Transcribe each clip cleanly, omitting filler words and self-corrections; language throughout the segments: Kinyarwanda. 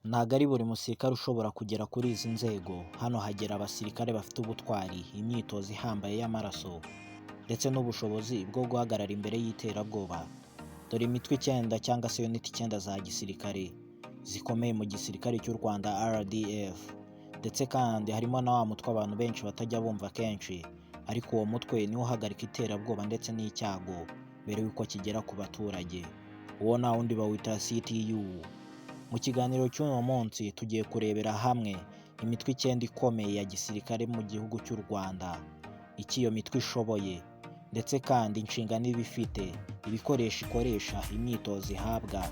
Ntago ari buri musirikare ushobora kugera kuri izi nzego. Hano hagera abasirikare bafite ubutwari, imyitozo ihambaye y'amaraso ndetse n'ubushobozi bwo guhagarara imbere y'iterabwoba. Dore imitwe 9 cyangwa se unit 9 za gisirikare zikomeye mu gisirikare cy'u Rwanda RDF, ndetse kandi harimo na wa mutwe abantu benshi batajya bumva kenshi, ariko uwo mutwe niwo uhagarika iterabwoba ndetse n'icyago mbere y'uko kigera ku baturage. Uwo nta wundi bawita CTU. Mu kiganiro cy'uno munsi tugiye kurebera hamwe imitwe 9 ikomeye ya gisirikare mu gihugu cy'u Rwanda, icyo iyo mitwe ishoboye, ndetse kandi inshingano iba ifite, ibikoresho ikoresha, imyitozo ihabwa,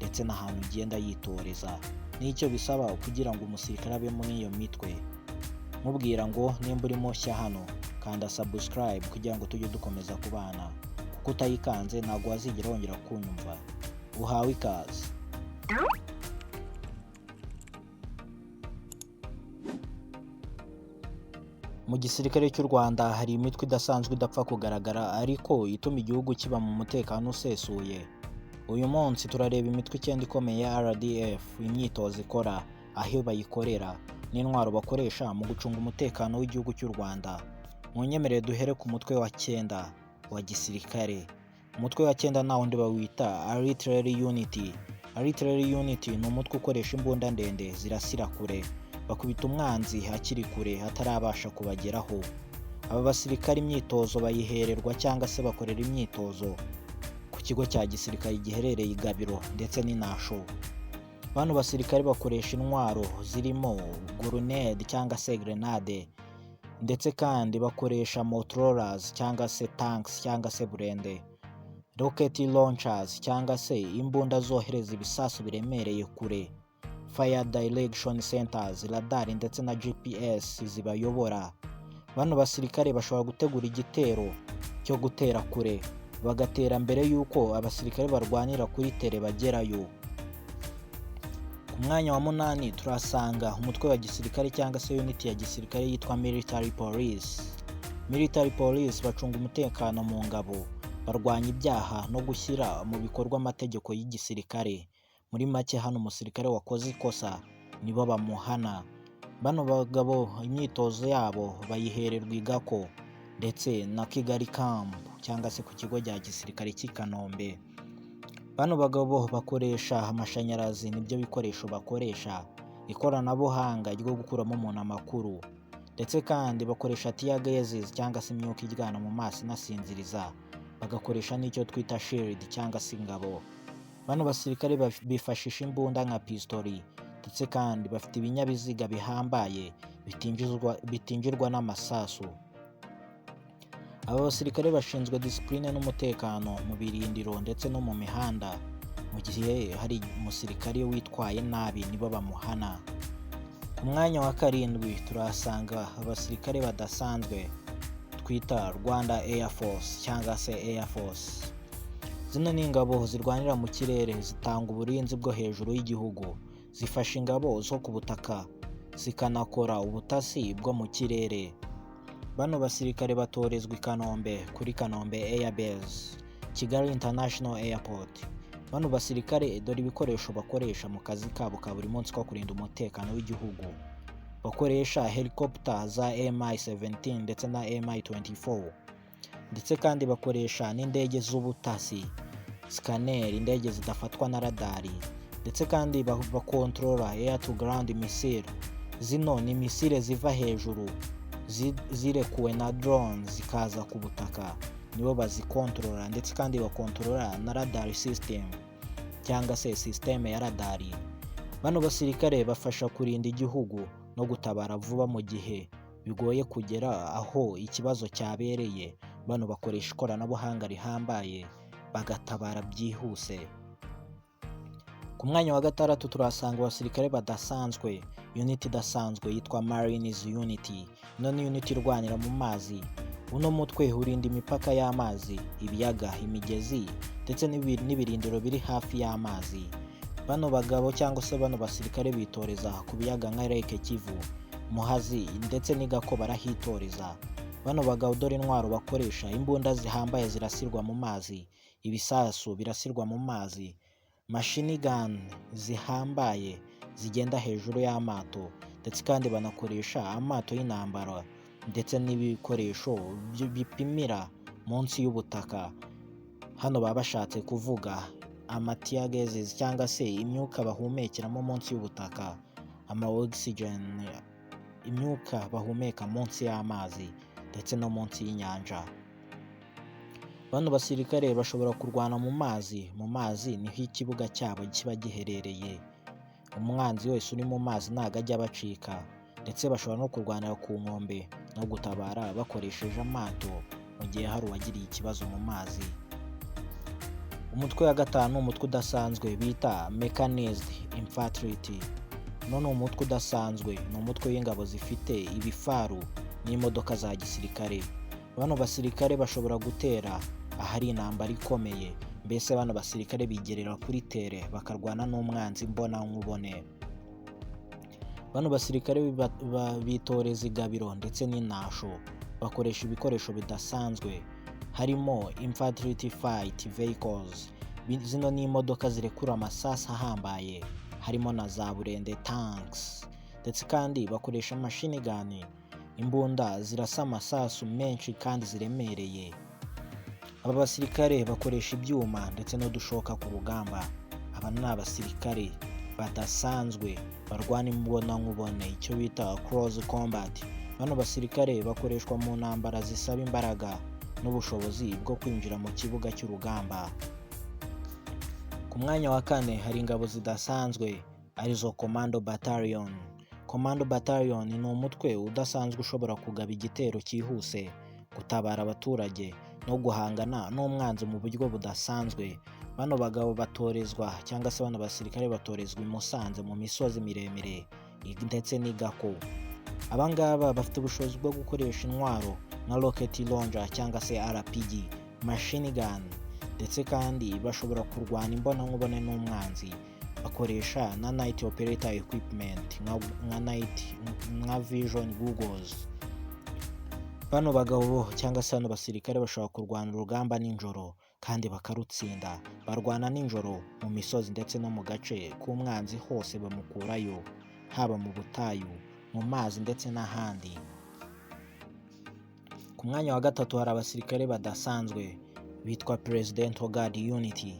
ndetse n'ahantu igenda yitoreza, n'icyo bisaba kugira ngo umusirikare abe muri iyo mitwe. Mubwira ngo nimba uri mushya hano, kanda subscribe kugira ngo tujye dukomeza kubana, kuko utayikanze ntabwo wazigera wongera kunyumva. Uhawe ikaze. Mu gisirikare cy'u Rwanda hari imitwe idasanzwe idapfa kugaragara, ariko ituma igihugu kiba mu mutekano usesuye. Uyu munsi turareba imitwe 9 ikomeye ya RDF, imyitozo ikora, aho bayikorera, n'intwaro bakoresha mu gucunga umutekano w'igihugu cy'u Rwanda. Munyemerere duhere ku mutwe wa 9 wa gisirikare. Umutwe wa 9 nta wundi bawita Artillery Unit. Artillery Unit ni umutwe ukoresha imbunda ndende zirasira kure, bakubita umwanzi akiri kure atarabasha kubageraho. Aba basirikare imyitozo bayihererwa cyangwa se bakorera imyitozo ku kigo cya gisirikare giherereye i Gabiro ndetse n'Inasho. Bano basirikare bakoresha intwaro zirimo grenade cyangwa se grenade, ndetse kandi bakoresha mortars cyangwa se tanks cyangwa se burende, rocket launchers cyangwa se imbunda zohereza ibisasu biremereye kure, fire direction centers, radar ndetse na GPS zibayobora. Bano basirikare bashobora gutegura igitero cyo gutera kure, bagatera mbere y'uko abasirikare barwanira kuri tere bagerayo. Ku mwanya wa 8 turasanga umutwe wa gisirikare cyangwa se unit ya gisirikare yitwa Military Police. Military Police bacunga umutekano mu ngabo, barwanya ibyaha no gushyira mu bikorwa amategeko y'igisirikare. Muri make hano umusirikare wakoze ikosa nibo bamuhana. Bano bagabo imyitozo yabo bayihererwa igako ndetse na Kigali Camp cyangwa se ku kigo cya gisirikare cy'i Kanombe. Bano bagabo bakoresha amashanyarazi, nibyo bikoresho bakoresha, ikoranabuhanga ryo gukuramo umuntu amakuru, ndetse kandi bakoresha tear gases cyangwa se imyuka iryana mu maso inasinziriza, bagakoresha n'icyo twita shield cyangwa se ingabo. Bano basirikare bifashisha imbunda nka pistoli, ndetse kandi bafite ibinyabiziga bihambaye bitinjirwa n'amasasu. Aba basirikare bashinzwe discipline n'umutekano mu birindiro ndetse no mu mihanda. Mu gihe hari umusirikare witwaye nabi nibo bamuhana. Ku mwanya wa 7 turahasanga abasirikare badasanzwe twita Rwanda Air Force cyangwa se Air Force. Zino ni ingabo zirwanira mu kirere, zitanga uburinzi bwo hejuru y'igihugu, zifasha ingabo zo ku butaka, zikanakora ubutasi bwo mu kirere. Bano basirikare batorezwa i Kanombe kuri Kanombe Air Base, Kigali International Airport. Bano basirikare dore ibikoresho bakoresha mu kazi kabo ka buri munsi ko kurinda umutekano w'igihugu. Bakoresha helicopter za Mi-17 ndetse na Mi-24, ndetse kandi bakoresha n'indege z'ubutasi, scanner, indege zidafatwa na radari, ndetse kandi bakontrola air to ground missile. Zino ni misile ziva hejuru zirekuwe na drone zikaza ku butaka, nibo bazikontrola, ndetse kandi bakontrola na radar system cyangwa se system ya radari. Bano basirikare bafasha kurinda igihugu no gutabara vuba mu gihe bigoye kugera aho ikibazo cyabereye. Bano bakoresha ikoranabuhanga rihambaye bagatabara byihuse. Ku mwanya wa 6 turasanga abasirikare badasanzwe, unit idasanzwe yitwa Marines Unity. Ino ni unit irwanira mu mazi. Uno mutwe urinda imipaka y'amazi, ibiyaga, imigezi ndetse n'ibirindiro biri hafi y'amazi. Bano bagabo cyangwa se bano basirikare bitoreza ku biyaga nka Lake Kivu, Muhazi ndetse n'Igako barahitoreza. Bano bagabo dore intwaro bakoresha, imbunda zihambaye zirasirwa mu mazi, ibisasu birasirwa mu mazi, machine gun zihambaye zigenda hejuru y'amato, ndetse kandi banakoresha amato y'intambara ndetse n'ibikoresho bipimira munsi y'ubutaka. Hano baba bashatse kuvuga tear gases cyangwa se imyuka bahumekeramo munsi y'ubutaka, oxygen, imyuka bahumeka munsi y'amazi ndetse no munsi y'inyanja. Bano basirikare bashobora kurwana mu mazi. Mu mazi niho ikibuga cyabo kiba giherereye. Umwanzi wese uri mu mazi ntago ajya abacika, ndetse bashobora no kurwanira ku nkombe no gutabara bakoresheje amato mu gihe hari uwagiriye ikibazo mu mazi. Umutwe wa gatanu, umutwe udasanzwe bita mechanized infantry. None umutwe udasanzwe ni umutwe w'ingabo zifite ibifaru n'imodoka za gisirikare. Bano basirikare bashobora gutera ahari intambara ikomeye, mbese bano basirikare bigerera kuri tere bakarwana n'umwanzi imbonankubone. Bano basirikare bitoreza igabiro ndetse n'intasho, bakoresha ibikoresho bidasanzwe harimo infantry fight vehicles. Zino ni imodoka zirekura amasasu ahambaye, harimo na za burende tanks, ndetse kandi bakoresha machine gun, imbunda zirasa amasasu menshi kandi ziremereye. Aba basirikare bakoresha ibyuma ndetse n'udushoka ku rugamba. Aba ni abasirikare badasanzwe barwana imbonankubone, icyo bita close combat. Bano basirikare bakoreshwa mu ntambara zisaba imbaraga n'ubushobozi bwo kwinjira mu kibuga cy'urugamba. Ku mwanya wa kane hari ingabo zidasanzwe arizo Commando Battalion. Commando Battalion ni umutwe udasanzwe ushobora kugaba igitero cyihuse, gutabara abaturage no guhangana n'umwanzi mu buryo budasanzwe. Bano bagabo batorezwa cyangwa se bano basirikare batorezwa i Musanze mu misozi miremire ndetse n'igako. Abangaba bafite ubushobozi bwo gukoresha intwaro nka rocket launcher cyangwa se RPG, machine gun, ndetse kandi bashobora kurwana imbonankubone n'umwanzi. Bakoresha na night operator equipment nka vision goggles. Bano bagabo cyangwa se bano basirikare bashobora kurwana urugamba nijoro kandi bakarutsinda. Barwana nijoro mu misozi ndetse no mu gace k'umwanzi hose bamukurayo, haba mu butayu, mu mazi ndetse n'ahandi. Ku mwanya wa gatatu hari abasirikare badasanzwe bitwa Presidential Guard Unity.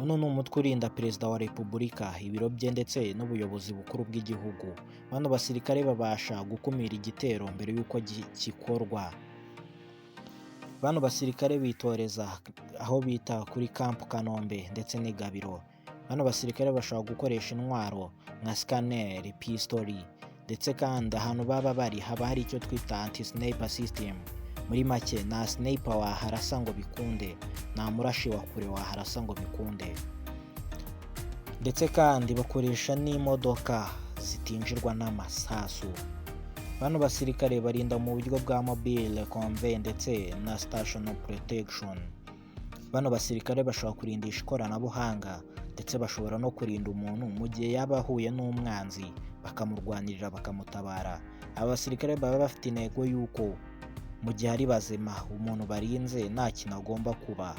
Uno ni umutwe urinda perezida wa repubulika, ibiro bye ndetse n'ubuyobozi bukuru bw'igihugu. Bano basirikare babasha gukumira igitero mbere y'uko gikorwa. Bano basirikare bitoreza aho bita kuri Camp Kanombe ndetse n'igabiro. Bano basirikare bashobora gukoresha intwaro nka scanner, pistol, ndetse kandi ahantu baba bari haba hari icyo twita anti-sniper system. Muri make nta sniper waharasa ngo bikunde, nta murashi wa kure waharasa ngo bikunde. Ndetse kandi bakoresha n'imodoka zitinjirwa n'amasasu. Bano basirikare barinda mu buryo bwa mobile convoy ndetse na stational protection. Bano basirikare bashobora kurindisha ikoranabuhanga, ndetse bashobora no kurinda umuntu mu gihe yaba ahuye n'umwanzi bakamurwanirira bakamutabara. Aba basirikare baba bafite intego y'uko mu gihe ari bazima umuntu barinze nta kintu agomba kuba,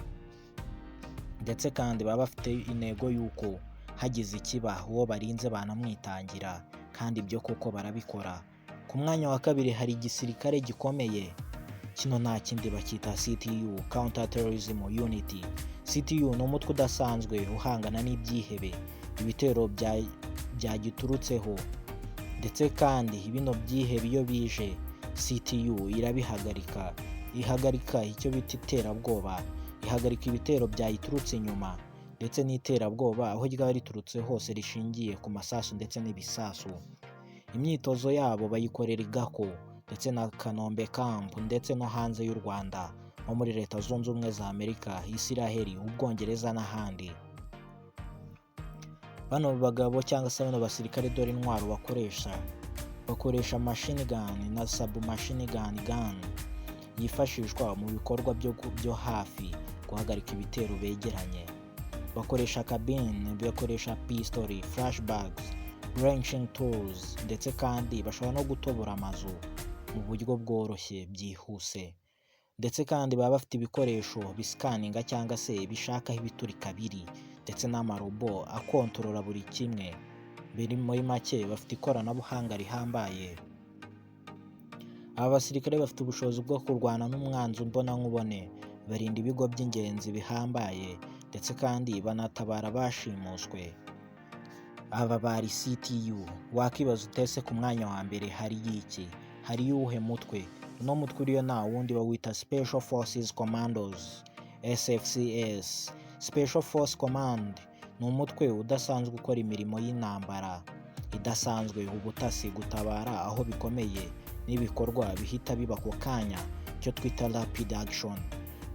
ndetse kandi baba bafite intego y'uko hagize ikiba uwo barinze banamwitangira, kandi ibyo koko barabikora. Ku mwanya wa kabiri hari igisirikare gikomeye, kino nta kindi bakita CTU, Counter Terrorism Unity. CTU ni umutwe udasanzwe uhangana n'ibyihebe, ibitero byagiturutseho, ndetse kandi bino byihebe iyo bije CTU irabihagarika. Ihagarika icyo bita iterabwoba, ihagarika ibitero byayiturutse inyuma, ndetse n'iterabwoba aho ryaba riturutse hose rishingiye ku masasu ndetse n'ibisasu. Imyitozo yabo bayikorera igako ndetse na Kanombe Camp, ndetse no hanze y'u Rwanda nko muri Leta Zunze Ubumwe za Amerika, Isiraheli, Ubwongereza n'ahandi. Bano bagabo cyangwa se bano basirikare dore intwaro bakoresha machine gun na submachine gun yifashishwa mu bikorwa byo hafi guhagarika ibitero begeranye. Bakoresha cabine, bakoresha pistol, flashbangs, wrenching tools, ndetse kandi bashobora no gutobora amazu mu buryo bworoshye byihuse. Ndetse kandi baba bafite ibikoresho bisikaninga cyangwa se bishakaho ibiturika biri, ndetse n'amarobo akontorora buri kimwe biri muri make bafite ikoranabuhanga rihambaye. Aba basirikare bafite ubushobozi bwo kurwana n'umwanzi imbonankubone, barinda ibigo by'ingenzi bihambaye ndetse kandi banatabara abashimuswe. Aba bari CTU. Wakibaza utese ku mwanya wa mbere hari iki? Hari uwuhe mutwe? Uno mutwe uriyo nta wundi bawita Special Forces Commandos, SFCS. Special Force Command ni umutwe udasanzwe ukora imirimo y'intambara idasanzwe, ubutasi, gutabara aho bikomeye n'ibikorwa bihita biba ako kanya, icyo twita rapid action.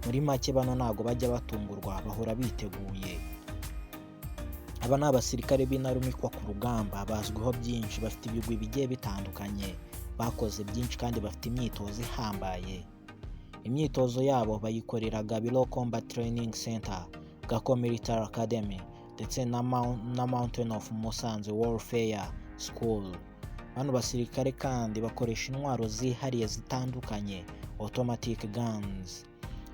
Muri make bano ntago bajya batungurwa, bahora biteguye. Aba ni abasirikare b'intarumikwa ku rugamba, bazwiho byinshi, bafite ibigwi bigiye bitandukanye, bakoze byinshi kandi bafite imyitozo ihambaye. Imyitozo yabo bayikorera Gabiro Combat Training Center, Gako Military Academy ndetse na Mountain of Musanze Warfare School. Bano basirikare kandi bakoresha intwaro zihariye zitandukanye, automatic guns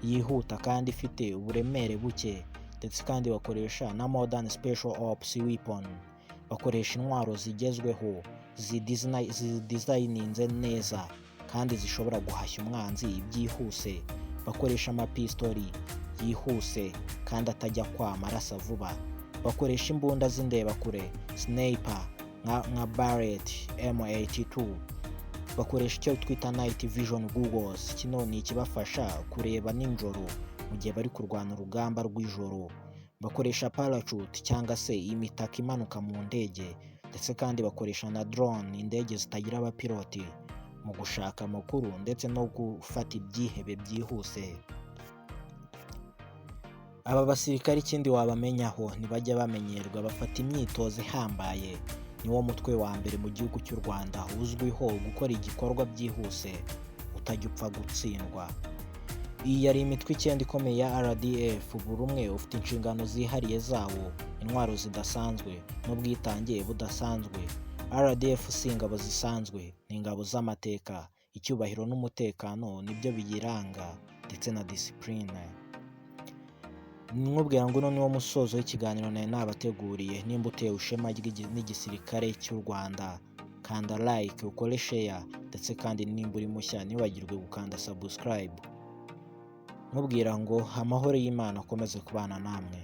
yihuta kandi ifite uburemere buke, ndetse kandi bakoresha na modern special ops weapon. Bakoresha intwaro zigezweho zidizayininze neza kandi zishobora guhashya umwanzi byihuse. Bakoresha amapistori yihuse kandi atajya kwama arasa vuba. Bakoresha imbunda z'indebakure sniper nka Barrett M82. Bakoresha icyo twita night vision goggles. Kino ni ikibafasha kureba nijoro mu gihe bari kurwana urugamba rw'ijoro. Bakoresha parachute cyangwa se imitaka imanuka mu ndege, ndetse kandi bakoresha na drone, indege zitagira abapiloti, mu gushaka amakuru ndetse no gufata ibyihebe byihuse. Aba basirikare ikindi wabamenyaho, ntibajya bamenyerwa, bafata imyitozo ihambaye. Niwo mutwe wa mbere mu gihugu cy'u Rwanda uzwiho gukora igikorwa byihuse utajya upfa gutsindwa. Iyi yari imitwe 9 ikomeye ya RDF, buri umwe ufite inshingano zihariye zawo, intwaro zidasanzwe n'ubwitange budasanzwe. RDF si ingabo zisanzwe, ni ingabo z'amateka, icyubahiro n'umutekano nibyo biyiranga, ndetse na discipline. Nkubwira ngo uno niwo musozo w'ikiganiro nari nabateguriye. Nimba utewe ishema n'igisirikare cy'u Rwanda, kanda like, ukore share, ndetse kandi nimba uri mushya ntiwibagirwe gukanda subscribe. Nkubwira ngo amahoro y'Imana akomeze kubana namwe.